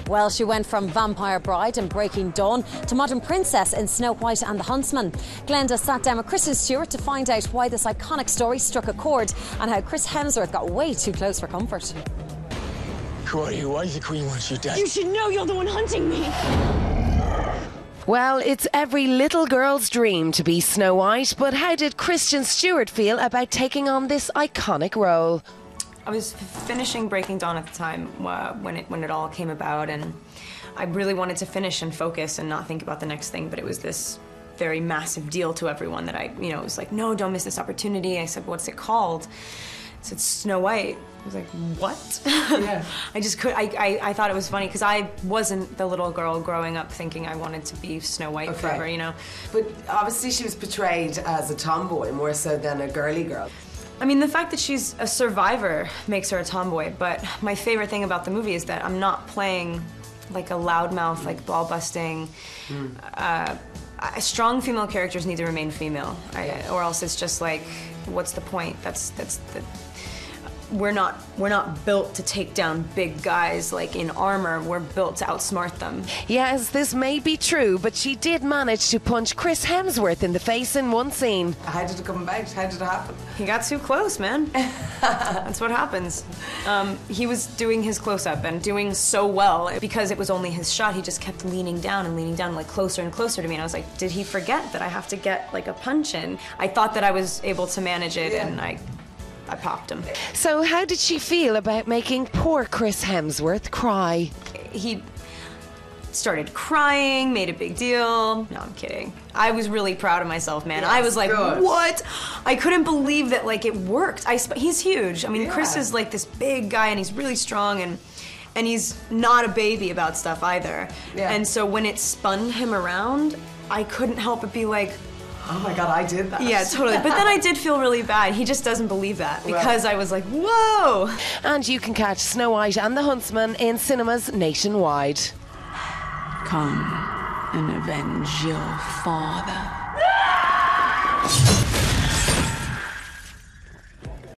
Well, she went from Vampire Bride and Breaking Dawn to Modern Princess in Snow White and the Huntsman. Glenda sat down with Kristen Stewart to find out why this iconic story struck a chord and how Chris Hemsworth got way too close for comfort. Who are you? Why is the Queen want you dead? You should know you're the one hunting me. Well, it's every little girl's dream to be Snow White, but how did Kristen Stewart feel about taking on this iconic role? I was finishing Breaking Dawn at the time when it all came about, and I really wanted to finish and focus and not think about the next thing, but it was this very massive deal to everyone that I was like, no, don't miss this opportunity. I said, what's it called? I said, Snow White. I was like, what? Yeah. I thought it was funny because I wasn't the little girl growing up thinking I wanted to be Snow White forever, But obviously she was portrayed as a tomboy more so than a girly girl. I mean, the fact that she's a survivor makes her a tomboy, but my favorite thing about the movie is that I'm not playing like a loudmouth, like ball-busting. Strong female characters need to remain female, or else it's just like, what's the point? We're not built to take down big guys like in armor. We're built to outsmart them. Yes, this may be true, but she did manage to punch Chris Hemsworth in the face in one scene. How did it come about? How did it happen? He got too close, man. That's what happens. He was doing his close-up and doing so well. Because it was only his shot, he just kept leaning down, like closer and closer to me. And I was like, did he forget that I have to get like a punch in? I thought that I was able to manage it, and I popped him. So how did she feel about making poor Chris Hemsworth cry? He started crying, made a big deal. No, I'm kidding. I was really proud of myself, man. Yes, I was like, good. What? I couldn't believe that like it worked. He's huge. I mean, Chris is like this big guy and he's really strong and he's not a baby about stuff either. Yeah. And so when it spun him around, I couldn't help but be like, oh my God, I did that. Yeah, totally. But then I did feel really bad. He just doesn't believe that because I was like, whoa. And you can catch Snow White and the Huntsman in cinemas nationwide. Come and avenge your father.